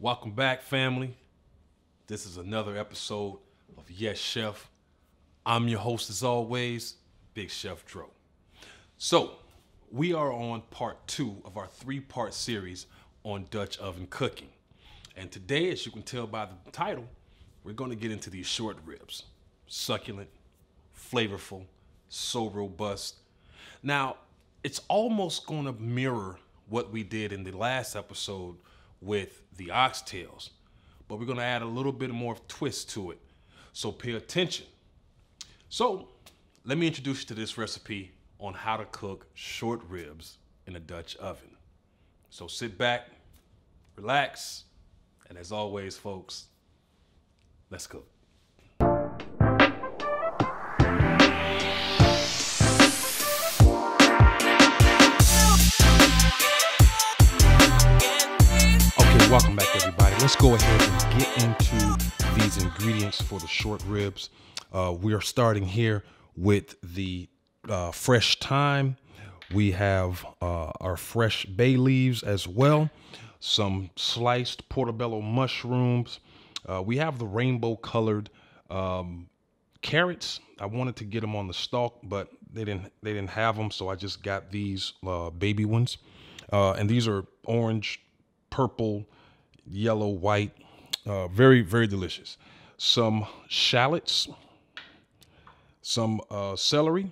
Welcome back, family. This is another episode of Yes Chef. I'm your host, as always, Big Chef Dro. So, we are on part 2 of our 3-part series on Dutch oven cooking. And today, as you can tell by the title, we're going to get into these short ribs. Succulent, flavorful, so robust. Now, it's almost going to mirror what we did in the last episode with the oxtails, but we're going to add a little bit more twist to it. So pay attention. So let me introduce you to this recipe on how to cook short ribs in a Dutch oven. So sit back, relax, and as always, folks, let's cook. Welcome back, everybody. Let's go ahead and get into these ingredients for the short ribs. We are starting here with the fresh thyme. We have our fresh bay leaves as well, some sliced portobello mushrooms. We have the rainbow colored carrots. I wanted to get them on the stalk, but they didn't have them, so I just got these baby ones. And these are orange, purple, yellow, white, very, very delicious. Some shallots, some celery,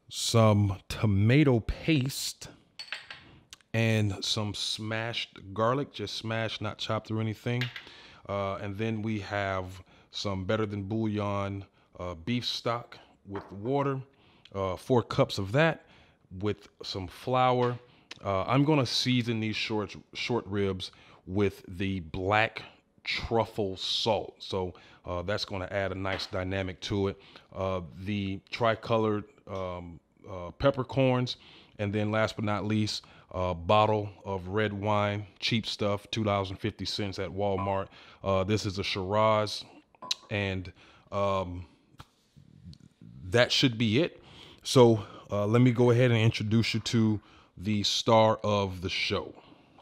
some tomato paste, and some smashed garlic, just smashed, not chopped or anything. And then we have some better than bouillon beef stock with water, 4 cups of that with some flour. I'm going to season these short ribs with the black truffle salt. So that's going to add a nice dynamic to it. The tricolored peppercorns. And then last but not least, a bottle of red wine, cheap stuff, $2.50 at Walmart. This is a Shiraz. And that should be it. So let me go ahead and introduce you to the star of the show.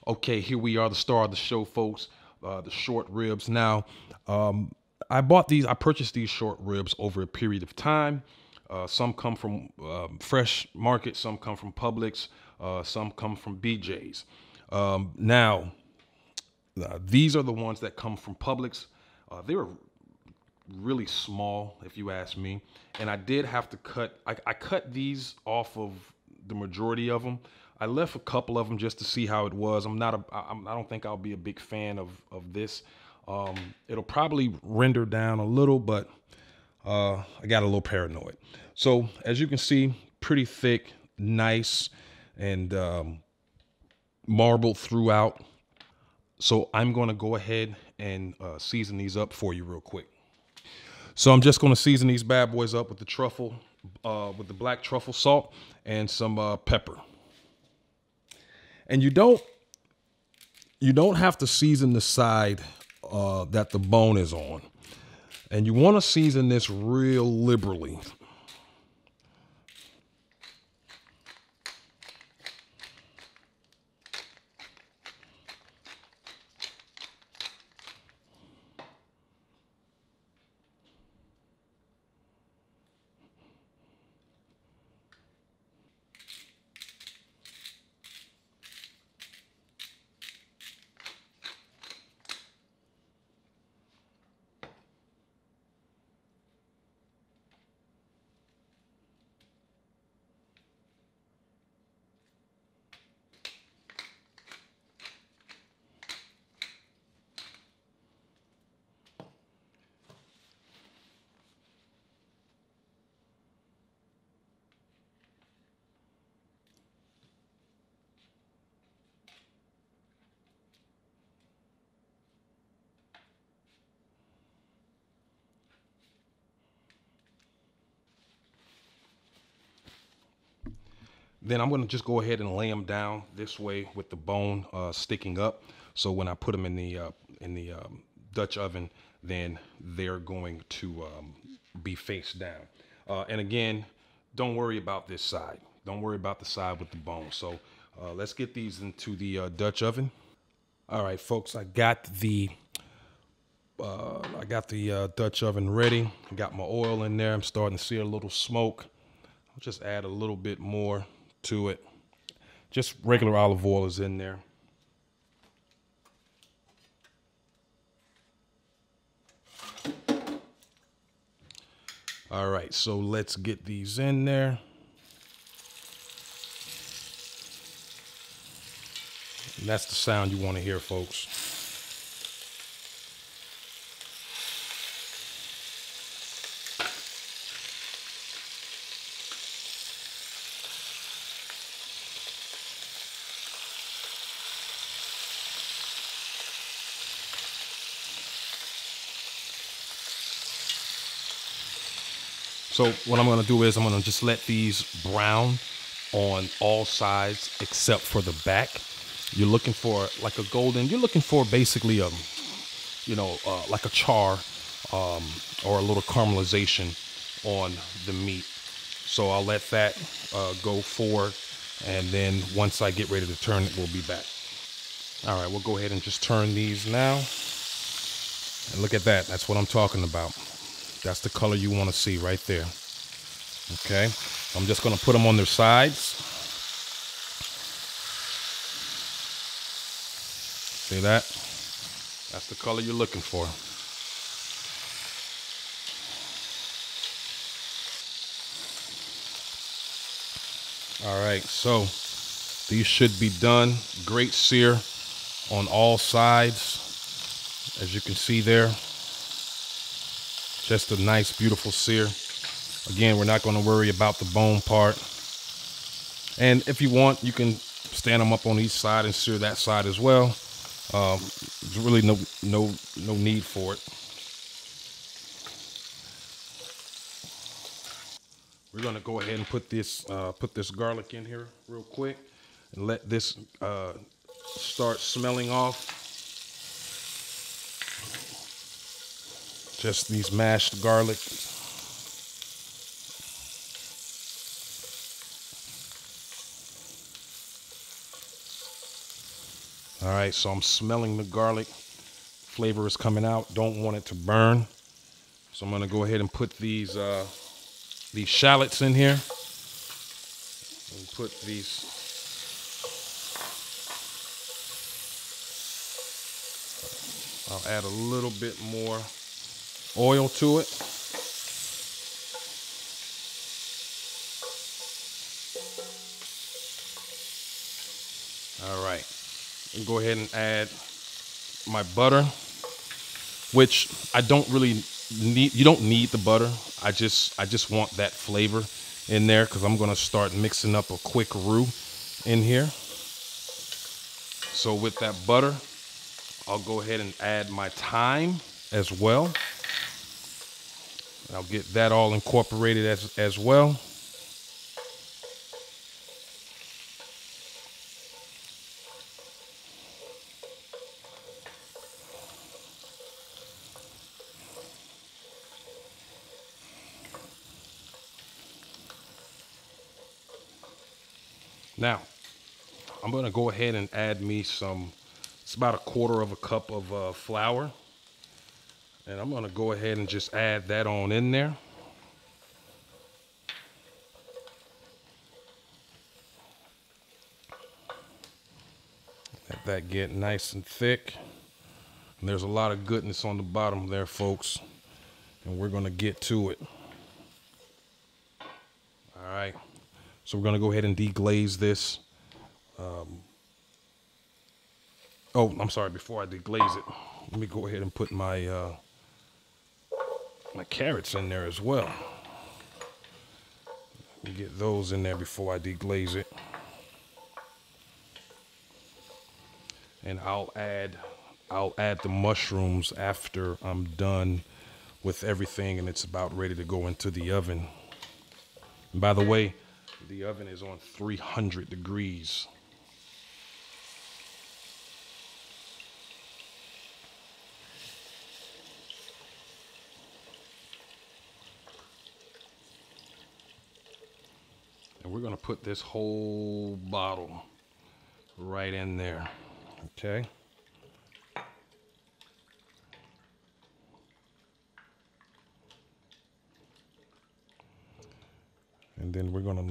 Okay, here we are, the star of the show, folks, the short ribs. Now, I purchased these short ribs over a period of time. Some come from Fresh Market, some come from Publix, some come from BJ's. Now, these are the ones that come from Publix. They're really small, if you ask me. And I did have to cut, I cut these off of the majority of them. I left a couple of them just to see how it was. I don't think I'll be a big fan of this. It'll probably render down a little, but I got a little paranoid. So as you can see, pretty thick, nice, and marbled throughout. So I'm going to go ahead and season these up for you real quick. So I'm just going to season these bad boys up with the truffle, with the black truffle salt and some pepper. And you don't have to season the side that the bone is on. And you want to season this real liberally. Then I'm going to just go ahead and lay them down this way with the bone sticking up. So when I put them in the Dutch oven, then they're going to be face down. And again, don't worry about this side. Don't worry about the side with the bone. So let's get these into the Dutch oven. All right, folks, I got the Dutch oven ready. Got my oil in there. I'm starting to see a little smoke. I'll just add a little bit more to it. Just regular olive oil is in there. All right, so let's get these in there. And that's the sound you want to hear, folks. So what I'm gonna do is I'm gonna just let these brown on all sides except for the back. You're looking for like a golden, you're looking for basically like a char or a little caramelization on the meat. So I'll let that go forward, and then once I get ready to turn it, we'll be back. All right, we'll go ahead and just turn these now. And look at that, that's what I'm talking about. That's the color you want to see right there. Okay, I'm just going to put them on their sides. See that? That's the color you're looking for. All right, so these should be done. Great sear on all sides, as you can see there. Just a nice, beautiful sear. Again, we're not going to worry about the bone part. And if you want, you can stand them up on each side and sear that side as well. There's really no need for it. We're going to go ahead and put this garlic in here real quick and let this start smelling off. Just these mashed garlic. All right, so I'm smelling the garlic. Flavor is coming out. Don't want it to burn. So I'm gonna go ahead and put these shallots in here. And put these. I'll add a little bit more oil to it. All right, and go ahead and add my butter, which I don't really need. You don't need the butter. I just want that flavor in there because I'm gonna start mixing up a quick roux in here. So with that butter, I'll go ahead and add my thyme as well. I'll get that all incorporated as well. Now, I'm gonna go ahead and add me it's about 1/4 cup of flour. And I'm gonna go ahead and just add that on in there. Let that get nice and thick. And there's a lot of goodness on the bottom there, folks. And we're gonna get to it. All right. So we're gonna go ahead and deglaze this. Oh, I'm sorry, before I deglaze it, let me go ahead and put my carrots in there as well. Let me get those in there before I deglaze it. And I'll add the mushrooms after I'm done with everything and it's about ready to go into the oven. And by the way, the oven is on 300 degrees. And we're gonna put this whole bottle right in there, okay? And then we're gonna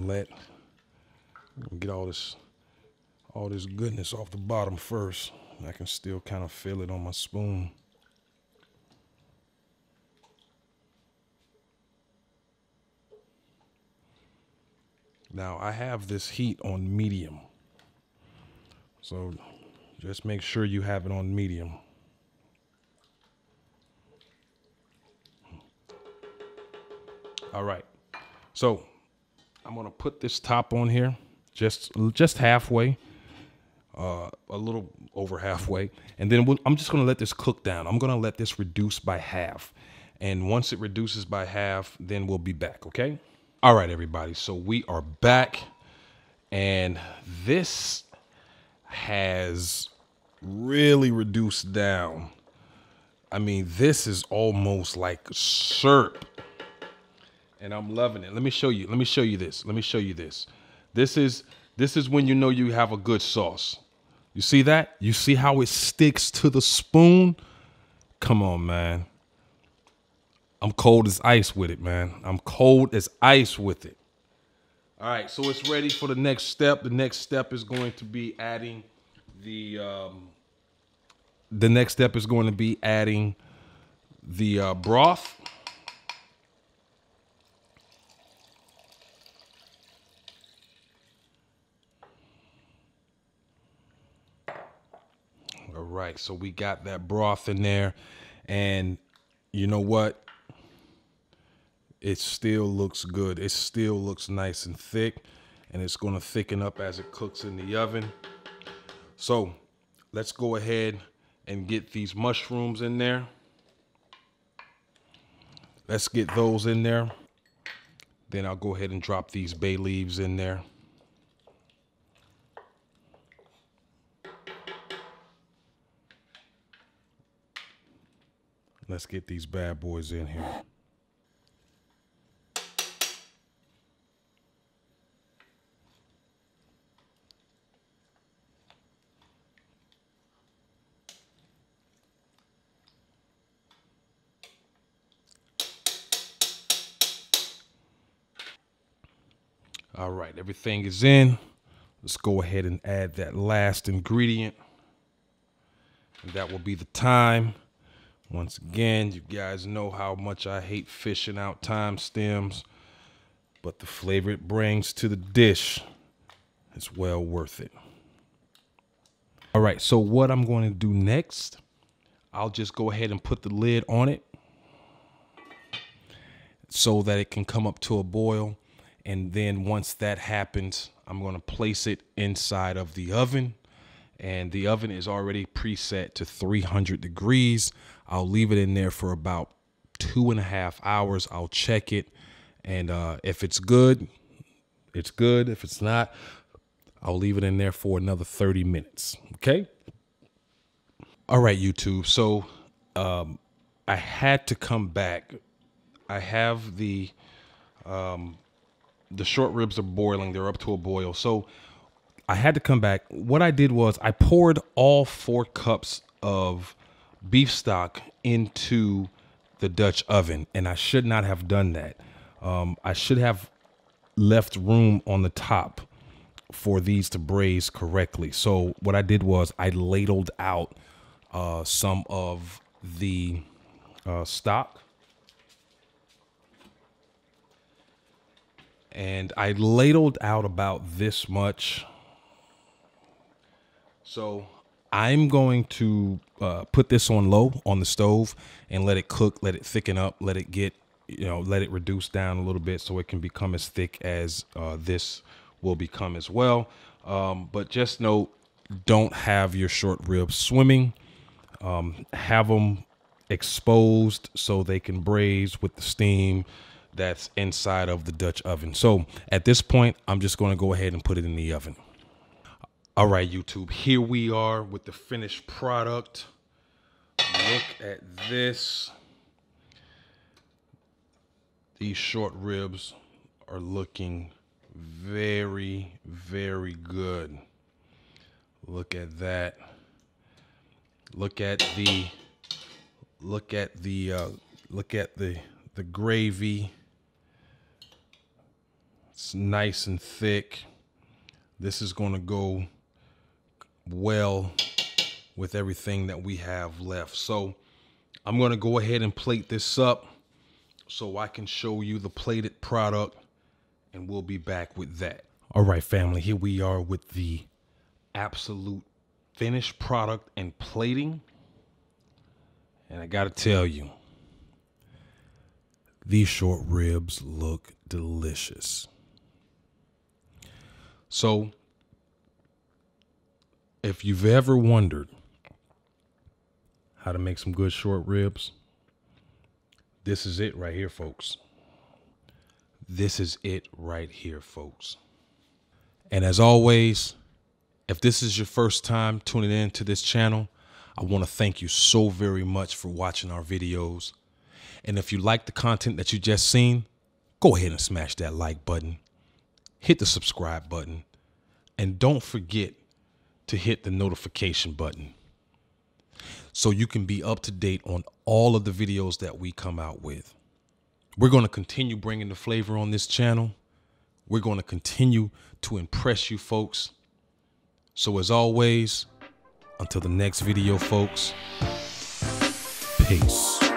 get all this goodness off the bottom first. I can still kind of feel it on my spoon. Now I have this heat on medium, so just make sure you have it on medium. All right, so I'm gonna put this top on here, just halfway, a little over halfway, and then I'm just gonna let this cook down. I'm gonna let this reduce by half, and once it reduces by half, then we'll be back. Okay. All right, everybody. So we are back, and this has really reduced down. I mean, this is almost like syrup, and I'm loving it. Let me show you. Let me show you this. Let me show you this. This is when you know you have a good sauce. You see that? You see how it sticks to the spoon? Come on, man. I'm cold as ice with it, man. I'm cold as ice with it. All right, so it's ready for the next step. The next step is going to be adding the broth. All right, so we got that broth in there, and you know what? It still looks good. It still looks nice and thick, and it's going to thicken up as it cooks in the oven. So let's go ahead and get these mushrooms in there. Let's get those in there. Then I'll go ahead and drop these bay leaves in there. Let's get these bad boys in here. All right, everything is in. Let's go ahead and add that last ingredient. And that will be the thyme. Once again, you guys know how much I hate fishing out thyme stems, but the flavor it brings to the dish is well worth it. All right, so what I'm going to do next, I'll just go ahead and put the lid on it so that it can come up to a boil. And then once that happens, I'm going to place it inside of the oven. And the oven is already preset to 300 degrees. I'll leave it in there for about 2.5 hours. I'll check it. And if it's good, it's good. If it's not, I'll leave it in there for another 30 minutes. Okay. All right, YouTube. So I had to come back. I have the short ribs are boiling. They're up to a boil. So I had to come back. What I did was I poured all 4 cups of beef stock into the Dutch oven, and I should not have done that. I should have left room on the top for these to braise correctly. So what I did was I ladled out some of the stock. And I ladled out about this much. So I'm going to put this on low on the stove and let it cook, let it thicken up, let it get, let it reduce down a little bit so it can become as thick as this will become as well. But just note, don't have your short ribs swimming. Have them exposed so they can braise with the steam that's inside of the Dutch oven. So at this point, I'm just going to go ahead and put it in the oven. All right, YouTube, here we are with the finished product. Look at this. These short ribs are looking very, very good. Look at that. Look at the gravy. It's nice and thick. This is going to go well with everything that we have left. So I'm going to go ahead and plate this up so I can show you the plated product, and we'll be back with that. All right, family, here we are with the absolute finished product and plating. And I got to tell you, these short ribs look delicious. So if you've ever wondered how to make some good short ribs, this is it right here, folks. This is it right here, folks. And as always, if this is your first time tuning in to this channel, I want to thank you so very much for watching our videos. And if you like the content that you just seen, go ahead and smash that like button, hit the subscribe button, and don't forget to hit the notification button so you can be up to date on all of the videos that we come out with. We're going to continue bringing the flavor on this channel. We're going to continue to impress you folks. So as always, until the next video, folks, peace.